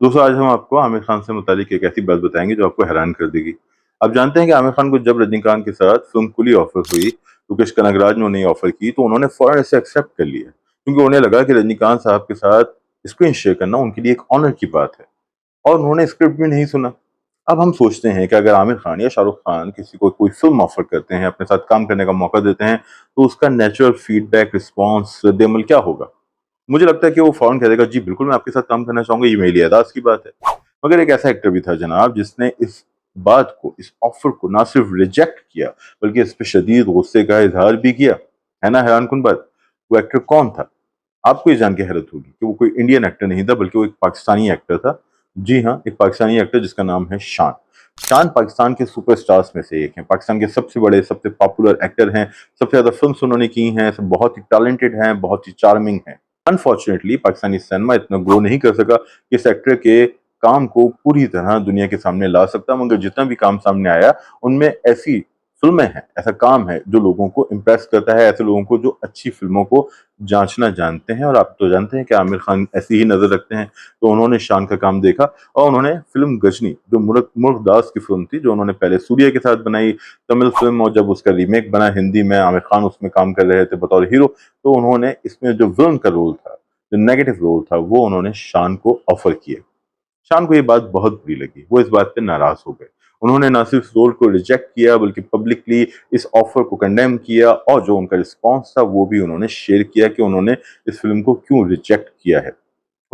दोस्तों आज हम आपको आमिर खान से मुतालिक एक ऐसी बात बताएंगे जो आपको हैरान कर देगी। आप जानते हैं कि आमिर खान को जब रजनीकांत के साथ फिल्म कुली ऑफर हुई, मुकेश कनगराज ने उन्हें ऑफर की तो उन्होंने फौरन इसे एक्सेप्ट कर लिया, क्योंकि उन्हें लगा कि रजनीकांत साहब के साथ स्क्रीन शेयर करना उनके लिए एक ऑनर की बात है। और उन्होंने स्क्रिप्ट भी नहीं सुना। अब हम सोचते हैं कि अगर आमिर खान या शाहरुख खान किसी को कोई फिल्म ऑफर करते हैं, अपने साथ काम करने का मौका देते हैं, तो उसका नेचुरल फीडबैक, रिस्पॉन्स, रद्द-ए-अमल क्या होगा? मुझे लगता है कि वो फौरन कह देगा, जी बिल्कुल मैं आपके साथ काम करना चाहूंगा, ये मेरे लिए एदाज की बात है। मगर एक ऐसा एक्टर भी था जनाब जिसने इस बात को, इस ऑफर को ना सिर्फ रिजेक्ट किया बल्कि इस पे शदीद गुस्से का इजहार भी किया। है ना हैरान कुन बात? वो एक्टर कौन था? आपको ये जान के हैरत होगी कि वो कोई इंडियन एक्टर नहीं था, बल्कि वो एक पाकिस्तानी एक्टर था। जी हाँ, एक पाकिस्तानी एक्टर जिसका नाम है शान। शान पाकिस्तान के सुपरस्टार्स में से एक हैं, पाकिस्तान के सबसे बड़े, सबसे पॉपुलर एक्टर हैं, सबसे ज़्यादा फ़िल्म्स उन्होंने की हैं, सब बहुत ही टैलेंटेड हैं, बहुत ही चार्मिंग हैं। अनफॉर्चुनेटली पाकिस्तानी सिनेमा इतना ग्रो नहीं कर सका कि इस एक्टर के काम को पूरी तरह दुनिया के सामने ला सकता, मगर जितना भी काम सामने आया, उनमें ऐसी फ़िल्में हैं, ऐसा काम है जो लोगों को इम्प्रेस करता है, ऐसे लोगों को जो अच्छी फ़िल्मों को जाँचना जानते हैं। और आप तो जानते हैं कि आमिर खान ऐसी ही नज़र रखते हैं, तो उन्होंने शान का काम देखा और उन्होंने फ़िल्म गजनी, जो मुल्कदास की फ़िल्म थी, जो उन्होंने पहले सूर्या के साथ बनाई, तमिल फ़िल्म, और जब उसका रीमेक बना हिंदी में, आमिर खान उसमें काम कर रहे थे बतौर हीरो, तो उन्होंने इसमें जो विलन का रोल था, जो नेगेटिव रोल था, वो उन्होंने शान को ऑफ़र किया। शान को ये बात बहुत बुरी लगी, वो इस बात पे नाराज़ हो गए। उन्होंने ना सिर्फ रोल को रिजेक्ट किया बल्कि पब्लिकली इस ऑफर को कंडेम किया, और जो उनका रिस्पॉन्स था वो भी उन्होंने शेयर किया कि उन्होंने इस फिल्म को क्यों रिजेक्ट किया है।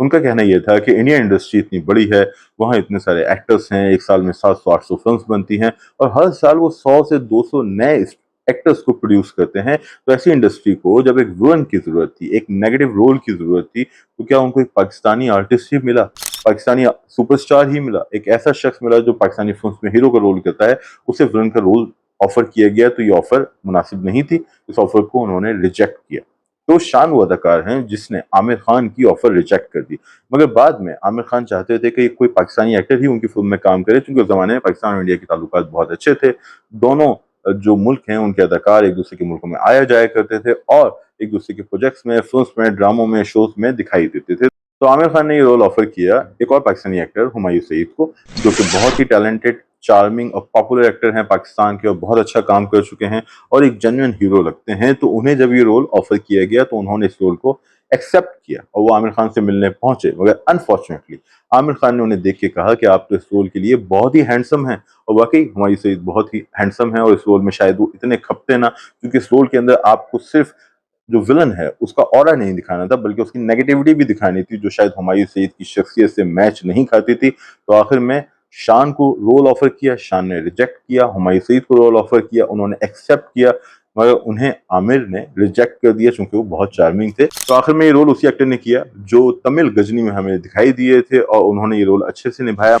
उनका कहना ये था कि इंडियन इंडस्ट्री इतनी बड़ी है, वहाँ इतने सारे एक्टर्स हैं, एक साल में 700-800 फिल्म्स बनती हैं और हर साल वो 100 से 200 नए एक्टर्स को प्रोड्यूस करते हैं। तो ऐसी इंडस्ट्री को जब एक विलन की ज़रूरत थी, एक नेगेटिव रोल की ज़रूरत थी, तो क्या उनको एक पाकिस्तानी आर्टिस्ट ही मिला? पाकिस्तानी सुपरस्टार ही मिला? एक ऐसा शख्स मिला जो पाकिस्तानी फिल्म्स में हीरो का रोल करता है, उसे विलन का रोल ऑफ़र किया गया, तो ये ऑफ़र मुनासिब नहीं थी। इस ऑफ़र को उन्होंने रिजेक्ट किया। तो शान वो अदाकार हैं जिसने आमिर खान की ऑफर रिजेक्ट कर दी, मगर बाद में आमिर खान चाहते थे कि कोई पाकिस्तानी एक्टर ही उनकी फिल्म में काम करे, क्योंकि उस जमाने में पाकिस्तान और इंडिया के ताल्लुकात बहुत अच्छे थे। दोनों जो मुल्क हैं उनके अदाकार एक दूसरे के मुल्कों में आया जाया करते थे और एक दूसरे के प्रोजेक्ट्स में, फिल्म्स में, ड्रामों में, शोज में दिखाई देते थे। तो आमिर खान ने ये रोल ऑफर किया एक और पाकिस्तानी एक्टर हुमायूं सईद को, जो कि बहुत ही टैलेंटेड, चार्मिंग और पॉपुलर एक्टर हैं पाकिस्तान के, और बहुत अच्छा काम कर चुके हैं और एक जेन्युइन हीरो लगते हैं। तो उन्हें जब ये रोल ऑफर किया गया तो उन्होंने इस रोल को एक्सेप्ट किया और वो आमिर खान से मिलने पहुंचे, मगर अनफॉर्चुनेटली आमिर खान ने उन्हें देख के कहा कि आप तो इस रोल के लिए बहुत ही हैंडसम हैं। और वाकई हुमायूं सईद बहुत ही हैंडसम है और इस रोल में शायद वो इतने खपते ना, क्योंकि इस रोल के अंदर आपको सिर्फ जो विलन है उसका ऑरा नहीं दिखाना था, बल्कि उसकी नेगेटिविटी भी दिखानी थी, जो शायद हुमायूं सईद की शख्सियत से मैच नहीं खाती थी। तो आखिर में शान को रोल ऑफर किया, शान ने रिजेक्ट किया, हुमायूं सईद को रोल ऑफर किया, उन्होंने एक्सेप्ट किया, मगर उन्हें आमिर ने रिजेक्ट कर दिया चूंकि वो बहुत चार्मिंग थे। तो आखिर में ये रोल उसी एक्टर ने किया जो तमिल गजनी में हमें दिखाई दिए थे, और उन्होंने ये रोल अच्छे से निभाया।